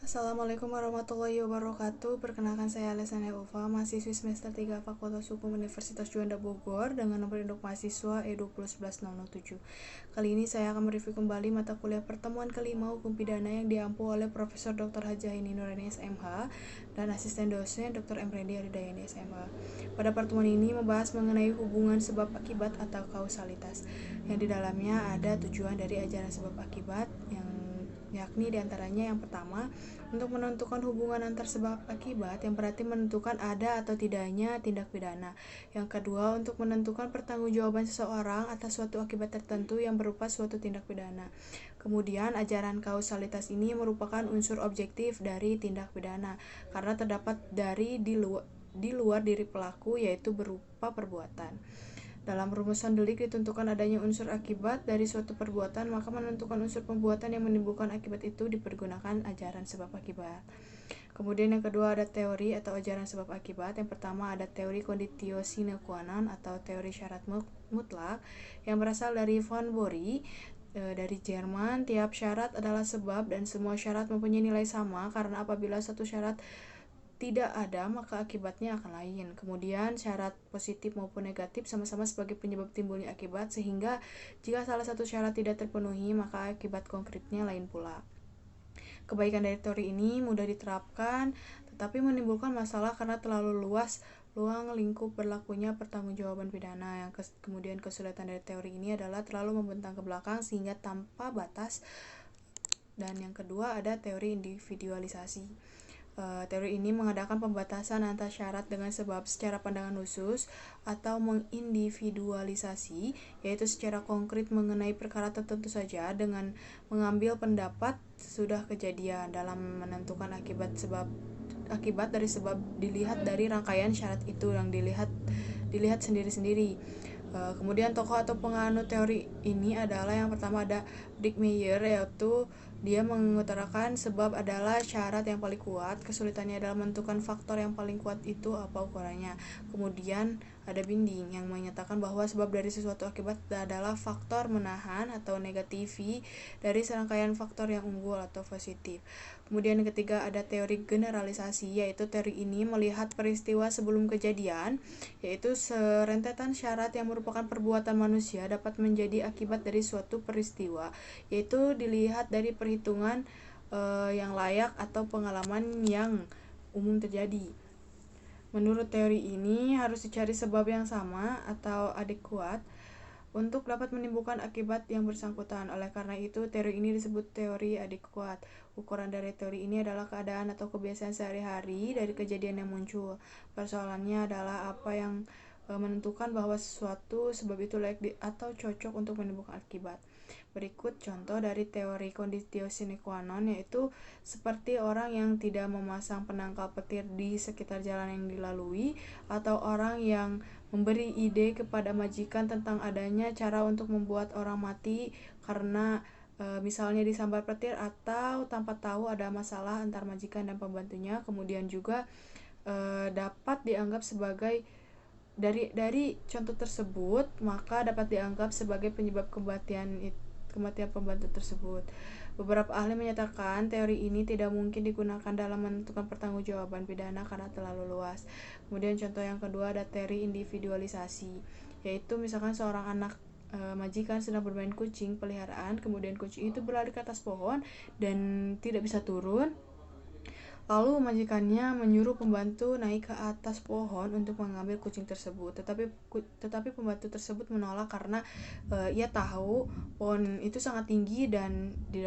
Assalamualaikum warahmatullahi wabarakatuh. Perkenalkan saya Alesana Ova, mahasiswi semester 3 Fakultas Hukum Universitas Juanda Bogor dengan nomor induk mahasiswa E2011007. Kali ini saya akan mereview kembali mata kuliah pertemuan kelima hukum pidana yang diampu oleh Profesor Dr. Haji Aini Nuraini SMH dan asisten dosen Dr. Emredi Aridayani SMH. Pada pertemuan ini membahas mengenai hubungan sebab akibat atau kausalitas, yang di dalamnya ada tujuan dari ajaran sebab akibat yakni diantaranya yang pertama, untuk menentukan hubungan antar sebab akibat yang berarti menentukan ada atau tidaknya tindak pidana. Yang kedua, untuk menentukan pertanggungjawaban seseorang atas suatu akibat tertentu yang berupa suatu tindak pidana. Kemudian, ajaran kausalitas ini merupakan unsur objektif dari tindak pidana karena terdapat dari di luar diri pelaku, yaitu berupa perbuatan. Dalam rumusan delik ditentukan adanya unsur akibat dari suatu perbuatan, maka menentukan unsur perbuatan yang menimbulkan akibat itu dipergunakan ajaran sebab akibat. Kemudian yang kedua ada teori atau ajaran sebab akibat. Yang pertama ada teori conditio sine qua non atau teori syarat mutlak yang berasal dari von Bory dari Jerman. Tiap syarat adalah sebab dan semua syarat mempunyai nilai sama karena apabila satu syarat tidak ada, maka akibatnya akan lain. Kemudian syarat positif maupun negatif sama-sama sebagai penyebab timbulnya akibat, sehingga jika salah satu syarat tidak terpenuhi, maka akibat konkretnya lain pula. Kebaikan dari teori ini mudah diterapkan, tetapi menimbulkan masalah karena terlalu luas ruang lingkup berlakunya pertanggungjawaban pidana. Kemudian kesulitan dari teori ini adalah terlalu membentang ke belakang sehingga tanpa batas. Dan yang kedua ada teori individualisasi. Teori ini mengadakan pembatasan antara syarat dengan sebab secara pandangan khusus atau mengindividualisasi, yaitu secara konkret mengenai perkara tertentu saja dengan mengambil pendapat sesudah kejadian dalam menentukan akibat dari sebab dilihat dari rangkaian syarat itu yang dilihat sendiri-sendiri. Kemudian tokoh atau penganut teori ini adalah yang pertama ada Dickmeyer, yaitu dia mengutarakan sebab adalah syarat yang paling kuat. Kesulitannya adalah menentukan faktor yang paling kuat itu apa ukurannya. Kemudian ada Binding yang menyatakan bahwa sebab dari sesuatu akibat adalah faktor menahan atau negativi dari serangkaian faktor yang unggul atau positif. Kemudian yang ketiga ada teori generalisasi, yaitu teori ini melihat peristiwa sebelum kejadian, yaitu serentetan syarat yang merupakan perbuatan manusia dapat menjadi akibat dari suatu peristiwa, yaitu dilihat dari perhitungan yang layak atau pengalaman yang umum terjadi. Menurut teori ini harus dicari sebab yang sama atau adekuat untuk dapat menimbulkan akibat yang bersangkutan. Oleh karena itu, teori ini disebut teori adekuat. Ukuran dari teori ini adalah keadaan atau kebiasaan sehari-hari dari kejadian yang muncul. Persoalannya adalah apa yang menentukan bahwa sesuatu sebab itu layak atau cocok untuk menimbulkan akibat. Berikut contoh dari teori conditio sine qua non, yaitu seperti orang yang tidak memasang penangkal petir di sekitar jalan yang dilalui, atau orang yang memberi ide kepada majikan tentang adanya cara untuk membuat orang mati karena misalnya disambar petir, atau tanpa tahu ada masalah antar majikan dan pembantunya. Kemudian juga dapat dianggap sebagai dari contoh tersebut, maka dapat dianggap sebagai penyebab kematian pembantu tersebut. Beberapa ahli menyatakan teori ini tidak mungkin digunakan dalam menentukan pertanggungjawaban pidana karena terlalu luas. Kemudian contoh yang kedua ada teori individualisasi, yaitu misalkan seorang anak majikan sedang bermain kucing peliharaan, kemudian kucing itu berlari ke atas pohon dan tidak bisa turun. Lalu majikannya menyuruh pembantu naik ke atas pohon untuk mengambil kucing tersebut. Tetapi pembantu tersebut menolak karena ia tahu pohon itu sangat tinggi dan di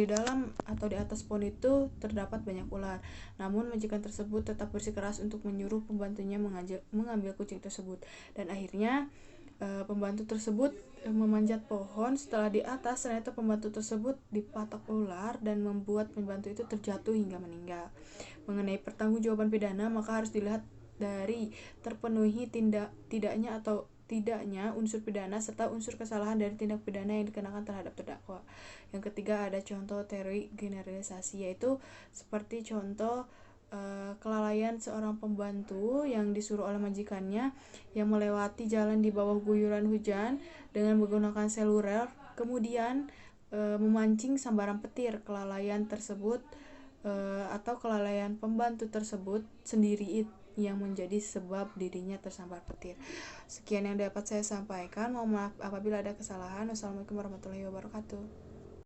dalam atau di atas pohon itu terdapat banyak ular. Namun majikan tersebut tetap bersikeras untuk menyuruh pembantunya mengambil kucing tersebut. Dan akhirnya pembantu tersebut memanjat pohon. Setelah di atas, ternyata pembantu tersebut dipatok ular dan membuat pembantu itu terjatuh hingga meninggal. Mengenai pertanggungjawaban pidana, maka harus dilihat dari terpenuhi tidaknya unsur pidana serta unsur kesalahan dari tindak pidana yang dikenakan terhadap terdakwa. Yang ketiga ada contoh teori generalisasi, yaitu seperti contoh kelalaian seorang pembantu yang disuruh oleh majikannya yang melewati jalan di bawah guyuran hujan dengan menggunakan seluler, kemudian memancing sambaran petir. Kelalaian tersebut atau kelalaian pembantu tersebut sendiri yang menjadi sebab dirinya tersambar petir. Sekian yang dapat saya sampaikan. Mohon maaf apabila ada kesalahan. Wassalamualaikum warahmatullahi wabarakatuh.